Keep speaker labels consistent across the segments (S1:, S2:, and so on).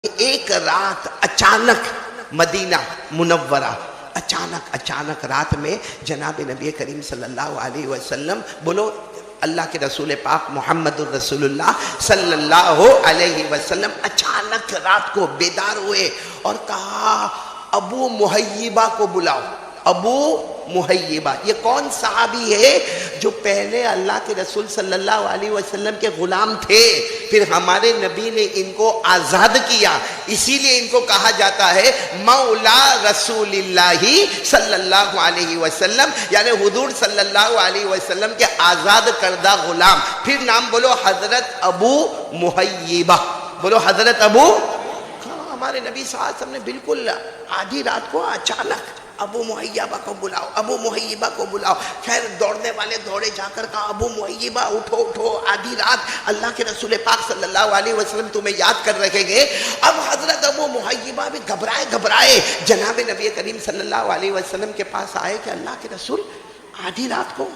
S1: ایک رات اچانک مدینہ منورہ اچانک رات میں جناب نبی کریم صلی اللہ علیہ وسلم بولو اللہ کے رسول پاک محمد الرسول اللہ صلی اللہ علیہ وسلم اچانک رات کو بیدار ہوئے اور کہا ابو محیبہ کو بلاؤ۔ ابو محیبہ یہ کون صحابی ہے جو پہلے اللہ کے رسول صلی اللہ علیہ وسلم کے غلام تھے، پھر ہمارے نبی نے ان کو آزاد کیا، اسی لیے ان کو کہا جاتا ہے مولا رسول اللہ صلی اللہ علیہ وسلم، یعنی حضور صلی اللہ علیہ وسلم کے آزاد کردہ غلام۔ پھر نام بولو حضرت ابو محیبہ، بولو حضرت ابو۔ ہمارے نبی صلی اللہ علیہ وسلم نے بالکل آدھی رات کو اچانک ابو محیبہ کو بلاؤ، ابو محیبہ کو بلاؤ۔ خیر دوڑنے والے دوڑے جا کر کہا ابو محیبہ اٹھو اٹھو، آدھی رات اللہ کے رسول پاک صلی اللہ علیہ وسلم تمہیں یاد کر رکھیں گے۔ اب حضرت ابو محیبہ بھی گھبرائے جناب نبی کریم صلی اللہ علیہ وسلم کے پاس آئے کہ اللہ کے رسول آدھی رات کو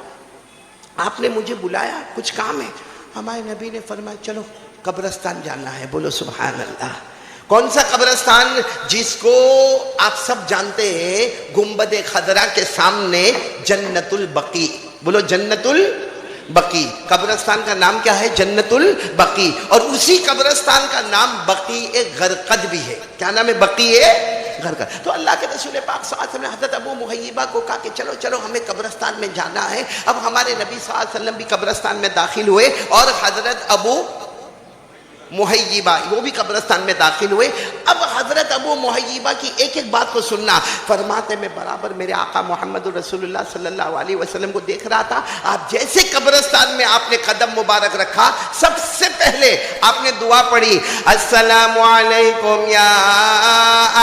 S1: آپ نے مجھے بلایا، کچھ کام ہے؟ ہمارے نبی نے فرمایا چلو قبرستان جانا ہے۔ بولو سبحان اللہ۔ کون سا قبرستان؟ جس کو آپ سب جانتے ہیں، گنبد خضرا کے سامنے جنت البقیع۔ بولو جنت البقیع۔ قبرستان کا نام کیا ہے؟ جنت البقیع۔ اور اسی قبرستان کا نام بقیع غرقد بھی ہے۔ کیا نام ہے؟ بقیع غرقد۔ تو اللہ کے رسول پاک صلی اللہ علیہ وسلم نے حضرت ابو محیبہ کو کہا کہ چلو ہمیں قبرستان میں جانا ہے۔ اب ہمارے نبی صلی اللہ علیہ وسلم بھی قبرستان میں داخل ہوئے اور حضرت ابو محیبہ وہ بھی قبرستان میں داخل ہوئے۔ اب حضرت ابو محیبہ کی ایک ایک بات کو سننا۔ فرماتے میں برابر میرے آقا محمد رسول اللہ صلی اللہ علیہ وسلم کو دیکھ رہا تھا۔ آپ جیسے قبرستان میں آپ نے قدم مبارک رکھا، سب سے پہلے آپ نے دعا پڑھی، السلام علیکم یا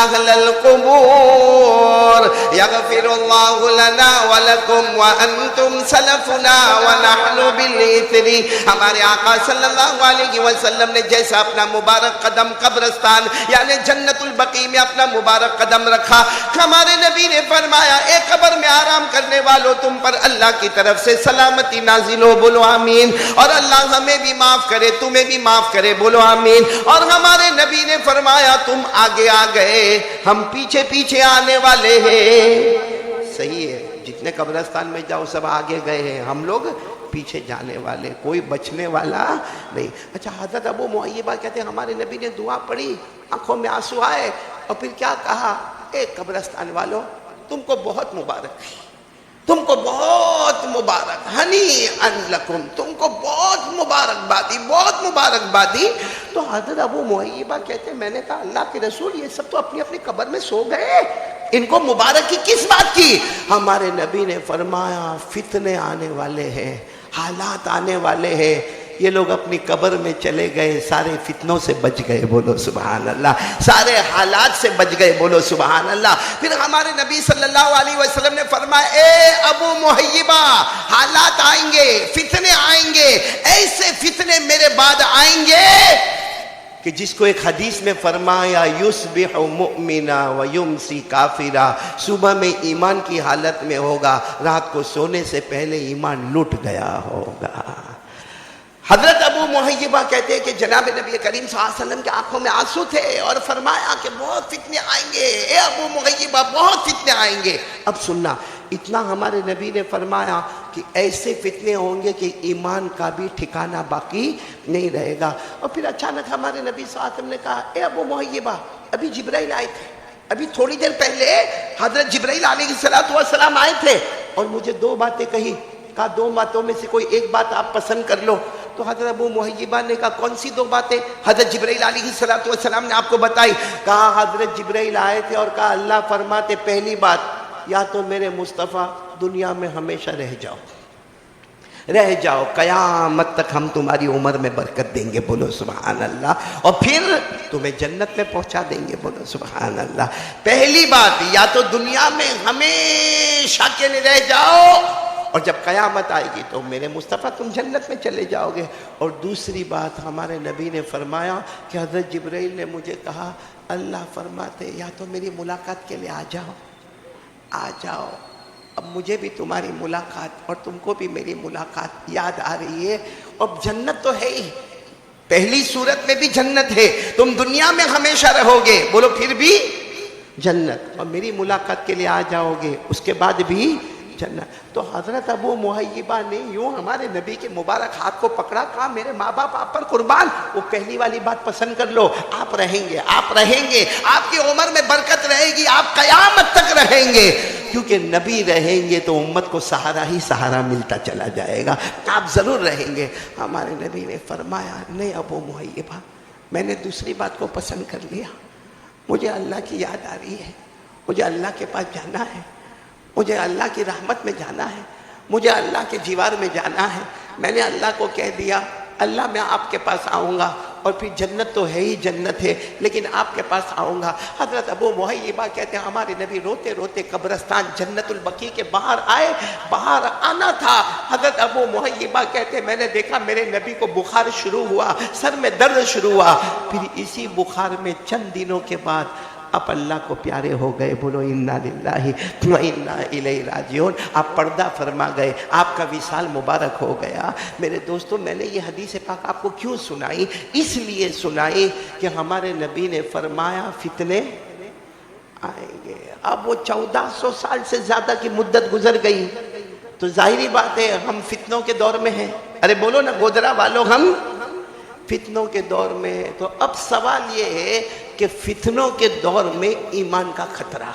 S1: اہل القبور یغفر اللہ لنا ولکم وانتم سلفنا ونحن بالإثر۔ ہمارے آقا صلی اللہ علیہ وسلم نے جیسا اپنا مبارک قدم قبرستان یعنی جنت البقیع میں اپنا مبارک قدم رکھا، ہمارے نبی نے فرمایا اے قبر میں آرام کرنے والوں، تم پر اللہ کی طرف سے سلامتی نازل ہو، بولو آمین۔ اور اللہ ہمیں بھی معاف کرے، تمہیں بھی معاف کرے، بولو آمین۔ اور ہمارے نبی نے فرمایا تم آگے آ گئے، ہم پیچھے پیچھے آنے والے ہیں۔ صحیح ہے، جتنے قبرستان میں جاؤ سب آگے گئے ہیں، ہم لوگ پیچھے جانے والے، کوئی بچنے والا نہیں۔ اچھا حضرت ابو محیبہ کہتے ہیں ہمارے نبی نے دعا پڑھی، آنکھوں میں آنسو آئے اور پھر کیا کہا، اے قبرستان والوں تم کو بہت مبارک، تم کو بہت مبارک، ہنی ان لکم، تم کو بہت مبارکبادی۔ تو حضرت ابو محیبہ کہتے ہیں میں نے کہا اللہ کے رسول یہ سب تو اپنی اپنی قبر میں سو گئے، ان کو مبارک کی کس بات کی؟ ہمارے نبی نے فرمایا فتنے آنے والے ہیں، حالات آنے والے ہیں، یہ لوگ اپنی قبر میں چلے گئے، سارے فتنوں سے بچ گئے، بولو سبحان اللہ، سارے حالات سے بچ گئے، بولو سبحان اللہ۔ پھر ہمارے نبی صلی اللہ علیہ وسلم نے فرمایا اے ابو محیبہ حالات آئیں گے، فتنے آئیں گے، ایسے فتنے میرے بعد آئیں گے کہ جس کو ایک حدیث میں فرمایا یصبح مؤمنا ویمسی کافرا، صبح میں ایمان کی حالت میں ہوگا، رات کو سونے سے پہلے ایمان لٹ گیا ہوگا۔ حضرت ابو محیبہ کہتے ہیں کہ جناب نبی کریم صلی اللہ علیہ وسلم کے آنکھوں میں آنسو تھے اور فرمایا کہ بہت فتنے آئیں گے، اے ابو محیبہ بہت فتنے آئیں گے۔ اب سننا، اتنا ہمارے نبی نے فرمایا کہ ایسے فتنے ہوں گے کہ ایمان کا بھی ٹھکانہ باقی نہیں رہے گا۔ اور پھر اچانک ہمارے نبی صلی اللہ علیہ وسلم نے کہا اے ابو محیبہ ابھی جبرائیل آئے تھے، ابھی تھوڑی دیر پہلے حضرت جبرائیل علیہ السلام آئے تھے اور مجھے دو باتیں کہی، کہا دو باتوں میں سے کوئی ایک بات آپ پسند کر لو۔ تو حضرت ابو محیبہ نے کہا کون سی دو باتیں؟ حضرت جبرائیل علیہ السلام نے آپ کو بتائی۔ کہا حضرت جبرائیل آئے تھے اور کہا اللہ فرماتے پہلی بات یا تو میرے مصطفیٰ دنیا میں ہمیشہ رہ جاؤ، قیامت تک ہم تمہاری عمر میں برکت دیں گے، بولو سبحان اللہ، اور پھر تمہیں جنت میں پہنچا دیں گے، بولو سبحان اللہ۔ پہلی بات یا تو دنیا میں ہمیشہ کے لیے رہ جاؤ اور جب قیامت آئے گی تو میرے مصطفیٰ تم جنت میں چلے جاؤ گے۔ اور دوسری بات ہمارے نبی نے فرمایا کہ حضرت جبرائیل نے مجھے کہا اللہ فرماتے یا تو میری ملاقات کے لیے آ جاؤ، اب مجھے بھی تمہاری ملاقات اور تم کو بھی میری ملاقات یاد آ رہی ہے، اور جنت تو ہے ہی، پہلی صورت میں بھی جنت ہے، تم دنیا میں ہمیشہ رہو گے، بولو پھر بھی جنت، اور میری ملاقات کے لیے آ جاؤ گے اس کے بعد بھی جنت۔ تو حضرت ابو محیبہ نے یوں ہمارے نبی کے مبارک ہاتھ کو پکڑا، کہا میرے ماں باپ آپ پر قربان، وہ پہلی والی بات پسند کر لو، آپ رہیں گے، آپ رہیں گے، آپ کی عمر میں برکت رہے گی، آپ قیامت تک رہیں گے، کیونکہ نبی رہیں گے تو امت کو سہارا ہی سہارا ملتا چلا جائے گا، آپ ضرور رہیں گے۔ ہمارے نبی نے فرمایا نہیں ابو محیبہ، میں نے دوسری بات کو پسند کر لیا، مجھے اللہ کی یاد آ رہی ہے، مجھے اللہ کے پاس جانا ہے، مجھے اللہ کی رحمت میں جانا ہے، مجھے اللہ کے جیوار میں جانا ہے۔ میں نے اللہ کو کہہ دیا اللہ میں آپ کے پاس آؤں گا، اور پھر جنت تو ہے ہی جنت ہے، لیکن آپ کے پاس آؤں گا۔ حضرت ابو محیبہ کہتے ہیں ہمارے نبی روتے روتے قبرستان جنت البقیع کے باہر آئے، باہر آنا تھا، حضرت ابو محیبہ کہتے ہیں میں نے دیکھا میرے نبی کو بخار شروع ہوا، سر میں درد شروع ہوا، پھر اسی بخار میں چند دنوں کے بعد آپ اللہ کو پیارے ہو گئے، بولو انا للہ و انا الیہ راجعون، آپ پردہ فرما گئے، آپ کا وصال مبارک ہو گیا۔ میرے دوستو میں نے یہ حدیث پاک آپ کو کیوں سنائی؟ اس لیے سنائی کہ ہمارے نبی نے فرمایا فتنے آئیں گے۔ اب وہ 1400 سال سے زیادہ کی مدت گزر گئی، تو ظاہری بات ہے ہم فتنوں کے دور میں ہیں، ارے بولو نا گودرا والوں، ہم فتنوں کے دور میں ہیں۔ تو اب سوال یہ ہے کہ فتنوں کے دور میں ایمان کا خطرہ،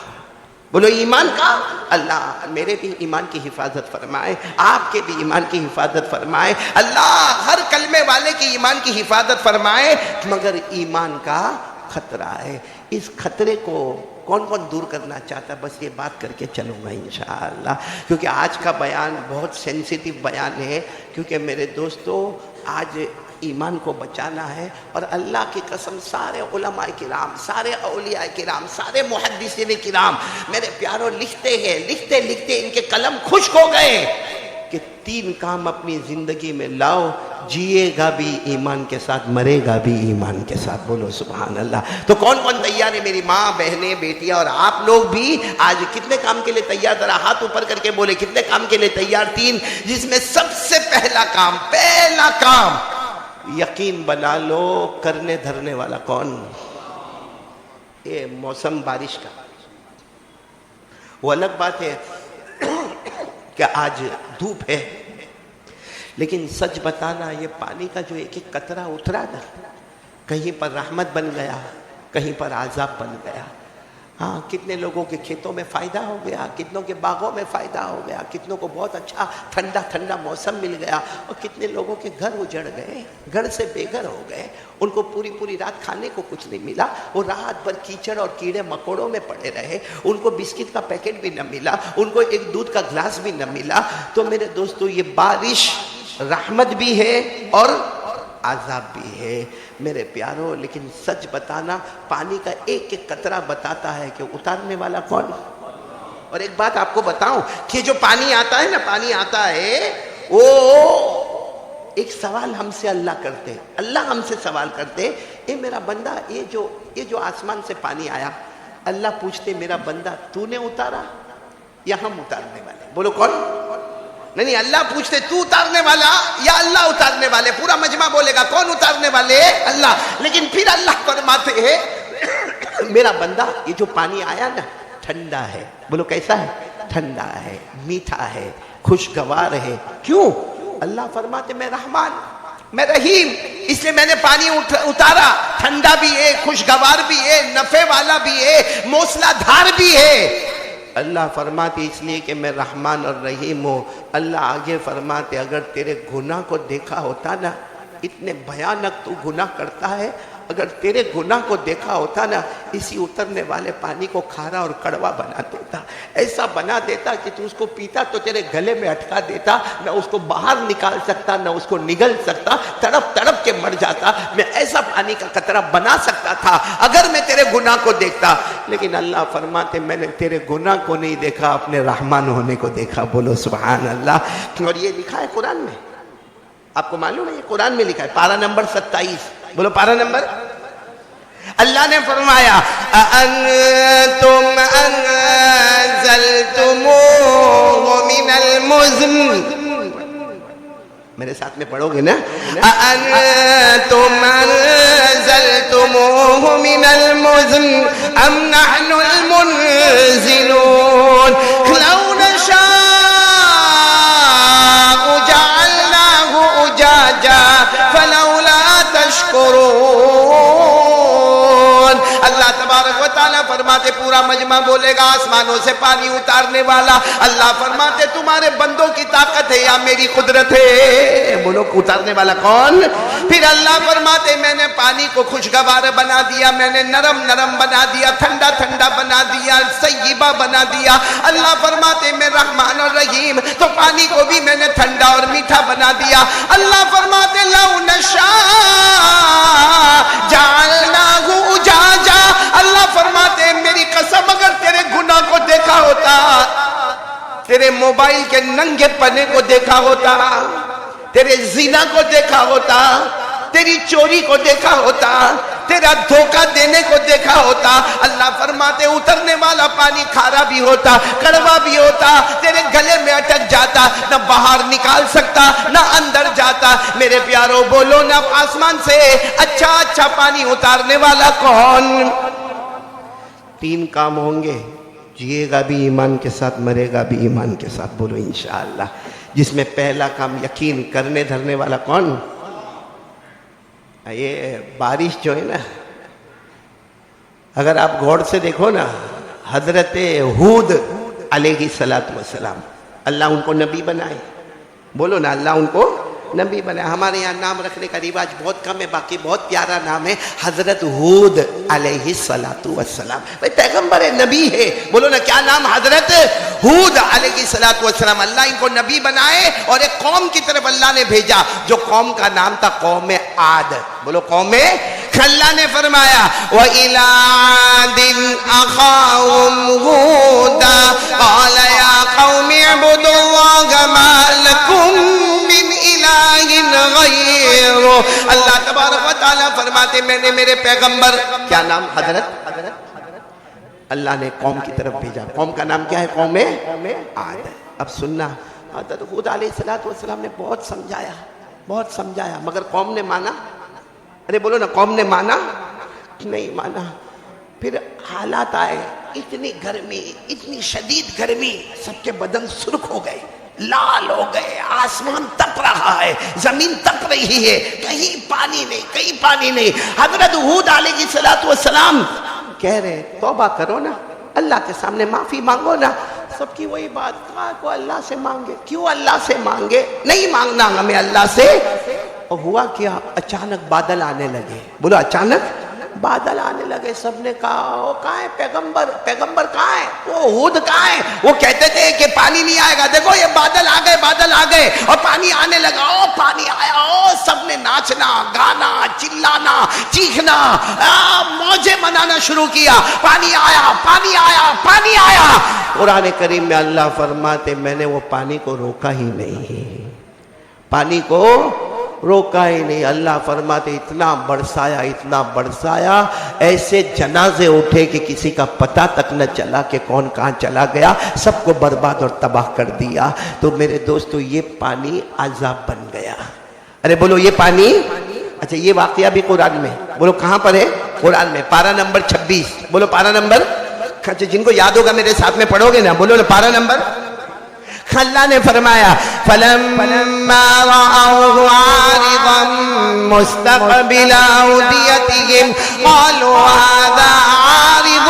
S1: بولو ایمان کا، اللہ میرے بھی ایمان کی حفاظت فرمائے، آپ کے بھی ایمان کی حفاظت فرمائے، اللہ ہر کلمے والے کی ایمان کی حفاظت فرمائے، مگر ایمان کا خطرہ ہے۔ اس خطرے کو کون کون دور کرنا چاہتا ہے؟ بس یہ بات کر کے چلوں گا انشاءاللہ، کیونکہ آج کا بیان بہت سینسیٹیو بیان ہے، کیونکہ میرے دوستو آج ایمان کو بچانا ہے، اور اللہ کی قسم سارے علماء کرام، سارے اولیاء کرام، سارے محدثین کرام میرے پیاروں لکھتے ہیں، لکھتے لکھتے ان کے قلم خشک ہو گئے کہ 3 کام اپنی زندگی میں لاؤ، جیے گا بھی ایمان کے ساتھ، مرے گا بھی ایمان کے ساتھ، بولو سبحان اللہ۔ تو کون کون تیار ہے؟ میری ماں، بہنیں، بیٹیاں اور آپ لوگ بھی آج کتنے کام کے لیے تیار؟ ذرا ہاتھ اوپر کر کے بولے کتنے کام کے لیے تیار؟ 3، جس میں سب سے پہلا کام یقین بنا لو، کرنے دھرنے والا کون؟ یہ موسم بارش کا، وہ الگ بات ہے کہ آج دھوپ ہے، لیکن سچ بتانا یہ پانی کا جو ایک ایک قطرہ اترا نا، کہیں پر رحمت بن گیا، کہیں پر عذاب بن گیا۔ ہاں کتنے لوگوں کے کھیتوں میں فائدہ ہو گیا، کتنوں کے باغوں میں فائدہ ہو گیا، کتنوں کو بہت اچھا ٹھنڈا ٹھنڈا موسم مل گیا، اور کتنے لوگوں کے گھر اجڑ گئے، گھر سے بے گھر ہو گئے، ان کو پوری رات کھانے کو کچھ نہیں ملا، وہ رات بھر کیچڑ اور کیڑے مکوڑوں میں پڑے رہے، ان کو بسکٹ کا پیکٹ بھی نہ ملا، ان کو ایک دودھ کا گلاس بھی نہ ملا۔ تو میرے دوستو یہ بارش رحمت بھی ہے اور عذاب بھی ہے میرے پیاروں، لیکن سچ بتانا پانی کا ایک ایک قطرہ بتاتا ہے کہ اتارنے والا کون۔ اور ایک بات آپ کو بتاؤں کہ جو پانی آتا ہے نا، پانی آتا ہے، وہ ایک سوال ہم سے اللہ کرتے، اللہ ہم سے سوال کرتے، اے میرا بندہ یہ جو آسمان سے پانی آیا، اللہ پوچھتے میرا بندہ تو نے اتارا یا ہم اتارنے والے؟ بولو کون؟ نہیں اللہ پوچھتے تو اتارنے والا یا اللہ اتارنے والے؟ پورا مجمع بولے گا کون اتارنے والے؟ اللہ۔ لیکن پھر اللہ فرماتے ہیں میرا بندہ یہ جو پانی آیا نا ٹھنڈا ہے، بولو کیسا ہے؟ ٹھنڈا ہے، میٹھا ہے، خوشگوار ہے۔ کیوں؟ اللہ فرماتے میں رحمان، میں رحیم، اس لیے میں نے پانی اتارا، ٹھنڈا بھی ہے، خوشگوار بھی ہے، نفع والا بھی ہے، موسلا دھار بھی ہے۔ اللہ فرماتے اس لیے کہ میں رحمان اور رحیم ہوں۔ اللہ آگے فرماتے اگر تیرے گناہ کو دیکھا ہوتا نا، اتنے بھیانک تو گناہ کرتا ہے، اگر تیرے گناہ کو دیکھا ہوتا نا، اسی اترنے والے پانی کو کھارا اور کڑوا بنا دیتا، ایسا بنا دیتا کہ تو اس کو پیتا تو تیرے گلے میں اٹکا دیتا، نہ اس کو باہر نکال سکتا نہ اس کو نگل سکتا، تڑپ تڑپ کے مر جاتا۔ میں ایسا پانی کا قطرہ بنا سکتا تھا اگر میں تیرے گناہ کو دیکھتا، لیکن اللہ فرماتے میں نے تیرے گناہ کو نہیں دیکھا، اپنے رحمان ہونے کو دیکھا۔ بولو سبحان اللہ۔ اور یہ لکھا ہے قرآن میں، آپ کو معلوم ہے یہ قرآن میں لکھا ہے، پارہ نمبر 27، بولو پارہ نمبر۔ اللہ نے فرمایا أَأَنْتُمْ أَنزَلْتُمُوهُ مِنَ الْمُزْنِ، میرے ساتھ میں پڑھو گے نا؟ أأنتم أنزلتموه من المزن أم نحن المنزلون لو نشاء جعلناه أجاجا فلولا تشكرون. اللہ تبارک و تعالیٰ فرماتے پورا مجمع بولے گا آسمانوں سے پانی اتارنے والا. اللہ فرماتے تمہارے بندوں کی طاقت ہے یا میری قدرت ہے؟ بولو اتارنے والا کون؟ پھر اللہ فرماتے میں نے پانی کو خوشگوار بنا دیا، میں نے نرم نرم بنا دیا، ٹھنڈا ٹھنڈا بنا دیا، سیبہ بنا دیا. اللہ فرماتے میں رحمان اور رحیم، تو پانی کو بھی میں نے ٹھنڈا اور میٹھا بنا دیا. اللہ فرماتے لو نشاء جعلناہ اجاجا. اللہ فرماتے میری قسم اگر تیرے گناہ کو دیکھا ہوتا، تیرے موبائل کے ننگے پنے کو دیکھا ہوتا، تیرے زنا کو دیکھا ہوتا، تیری چوری کو دیکھا ہوتا، تیرا دھوکہ دینے کو دیکھا ہوتا، اللہ فرماتے اترنے والا پانی کھارا بھی ہوتا، کڑوا بھی ہوتا، تیرے گلے میں اٹک جاتا، نہ باہر نکال سکتا نہ اندر جاتا. میرے پیاروں بولو نا آسمان سے اچھا اچھا پانی اتارنے والا کون؟ 3 کام ہوں گے، جیے گا بھی ایمان کے ساتھ، مرے گا بھی ایمان کے ساتھ. بولو انشاءاللہ. جس میں پہلا کام یقین کرنے دھرنے والا کون؟ یہ بارش جو ہے نا، اگر آپ غور سے دیکھو نا، حضرت ہود علیہ السلام، اللہ ان کو نبی بنائے. بولو نا اللہ ان کو نبی بنائے. ہمارے یہاں نام رکھنے کا رواج بہت کم ہے، باقی بہت پیارا نام ہے حضرت ہود علیہ السلام. بھائی پیغمبر ہے، نبی ہے. بولو نا کیا نام؟ حضرت ہود علیہ السلام. اللہ ان کو نبی بنائے اور ایک قوم کی طرف اللہ نے بھیجا جو قوم کا نام تھا قوم عاد. بولو قوم. اللہ نے فرمایا وَإِلَىٰ عَادٍ أَخَاهُمْ هُودًا قَالَ يَا قَوْمِ اعْبُدُوا اللَّهَ مَا لَكُم مِّنْ إِلَٰهٍ غَيْرُهُ. اللہ تبارک و تعالیٰ فرماتے میں نے میرے پیغمبر، کیا نام؟ حضرت اللہ نے قوم کی طرف بھیجا. قوم کا نام کیا ہے؟ قوم عاد. اب سننا، حضرت ہود علیہ السلام نے بہت سمجھایا مگر قوم نے مانا؟ ارے بولو نا قوم نے مانا؟ نہیں مانا. پھر حالات آئے، اتنی گرمی، اتنی شدید گرمی، سب کے بدن سرخ ہو گئے، لال ہو گئے، آسمان تپ رہا ہے، زمین تپ رہی ہے، کہیں پانی نہیں. حضرت ہود علیہ السلام کہہ رہے توبہ کرو نا، اللہ کے سامنے معافی مانگو نا. سب کی وہی بات، کہا کو اللہ سے مانگے. کیوں اللہ سے مانگے؟ نہیں مانگنا ہمیں اللہ سے. اور ہوا کیا؟ اچانک بادل آنے لگے. بولو اچانک بادل آنے لگے. سب نے کہا وہ کہاں ہے پیغمبر کہاں ہے؟ وہ ہود کہاں ہے؟ وہ کہتے تھے کہ پانی نہیں آئے گا. دیکھو یہ بادل آ گئے اور پانی آنے لگا. پانی آیا، سب نے ناچنا، گانا، چلانا، چیخنا، موجیں منانا شروع کیا. پانی آیا. قرآن کریم میں اللہ فرماتے میں نے وہ پانی کو روکا ہی نہیں. اللہ فرماتے اتنا برسایا ایسے جنازے اٹھے کہ کسی کا پتہ تک نہ چلا کہ کون کہاں چلا گیا. سب کو برباد اور تباہ کر دیا. تو میرے دوستو یہ پانی عذاب بن گیا. ارے بولو یہ پانی. اچھا یہ واقعہ بھی قرآن میں. بولو کہاں پر ہے؟ قرآن میں پارہ نمبر 26. بولو پارہ نمبر. اچھا جن کو یاد ہوگا میرے ساتھ میں پڑھو گے نا. بولو نا پارہ نمبر. اللہ نے فرمایا فَلَمَّا رَأَوْهُ عَارِضًا مُسْتَقْبِلَ أَوْدِيَتِهِمْ قَالُوا هَذَا عَارِضٌ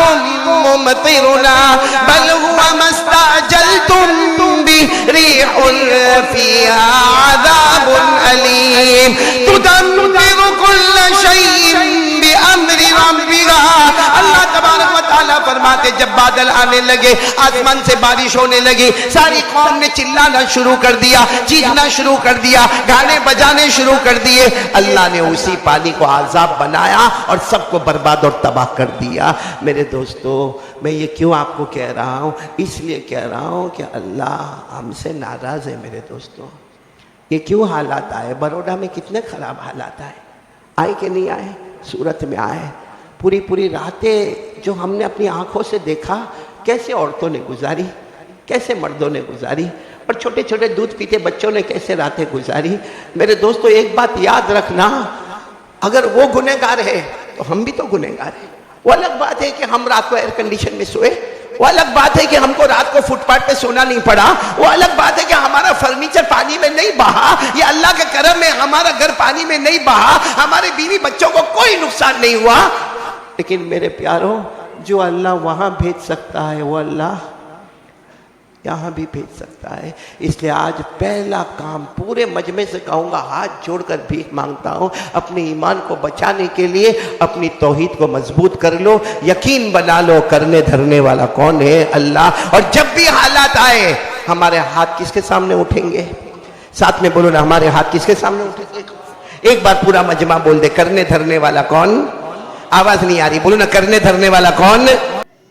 S1: مُمْطِرُنَا بَلْ هُوَ مَا اسْتَعْجَلْتُمْ بِهِ رِيحٌ فِيهَا عَذَابٌ أَلِيمٌ تُدَمِّرُ كُلَّ شَيْءٍ بِأَمْرِ رَبِّهَا. اللہ تبارک و تعالیٰ فرماتے جب بادل آنے لگے، آسمان سے بارش ہونے لگی، ساری قوم نے چلانا شروع کر دیا، چیخنا شروع کر دیا، گانے بجانے شروع کر دیے. اللہ نے اسی پانی کو عذاب بنایا اور سب کو برباد اور تباہ کر دیا. میرے دوستو میں یہ کیوں آپ کو کہہ رہا ہوں؟ اس لیے کہہ رہا ہوں کہ اللہ ہم سے ناراض ہے. میرے دوستو یہ کیوں حالات آئے؟ بروڈا میں کتنے خراب حالات آئے کہ نہیں آئے؟ صورت میں آئے. پوری راتیں جو ہم نے اپنی آنکھوں سے دیکھا، کیسے عورتوں نے گزاری، کیسے مردوں نے گزاری. اور چھوٹے چھوٹے دودھ پیتے بچوں نے کیسے راتیں گزاری. میرے دوستو ایک بات یاد رکھنا، اگر وہ گنہگار ہے تو ہم بھی تو گنہگار ہیں. وہ الگ بات ہے کہ ہم رات کو ایئر کنڈیشن میں سوئے، وہ الگ بات ہے کہ ہم کو رات کو فٹ پاتھ پہ سونا نہیں پڑا، وہ الگ بات ہے کہ ہمارا فرنیچر پانی میں نہیں بہا، یہ اللہ کے کرم میں ہمارا گھر پانی میں نہیں بہا، ہمارے بیوی بچوں کو کوئی نقصان نہیں ہوا. لیکن میرے پیاروں، جو اللہ وہاں بھیج سکتا ہے وہ اللہ یہاں بھی بھیج سکتا ہے. اس لیے آج پہلا کام پورے مجمع سے کہوں گا، ہاتھ جوڑ کر بھیک مانگتا ہوں، اپنے ایمان کو بچانے کے لیے اپنی توحید کو مضبوط کر لو. یقین بنا لو کرنے دھرنے والا کون ہے؟ اللہ. اور جب بھی حالات آئے ہمارے ہاتھ کس کے سامنے اٹھیں گے؟ ساتھ میں بولو نا، ہمارے ہاتھ کس کے سامنے اٹھیں گے؟ ایک بار پورا مجمع بول دے، کرنے دھرنے والا کون؟ آواز نہیں آ رہی، بولو نا، کرنے دھرنے والا کون؟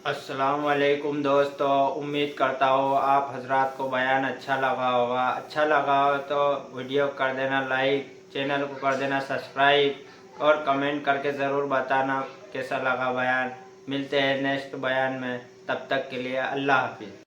S2: السلام علیکم دوستو، امید کرتا ہوں آپ حضرات کو بیان اچھا لگا ہوگا. اچھا لگا ہو تو ویڈیو کر دینا لائک، چینل کو کر دینا سبسکرائب اور کمنٹ کر کے ضرور بتانا کیسا لگا بیان. ملتے ہیں نیکسٹ بیان میں، تب تک کے لیے اللہ حافظ.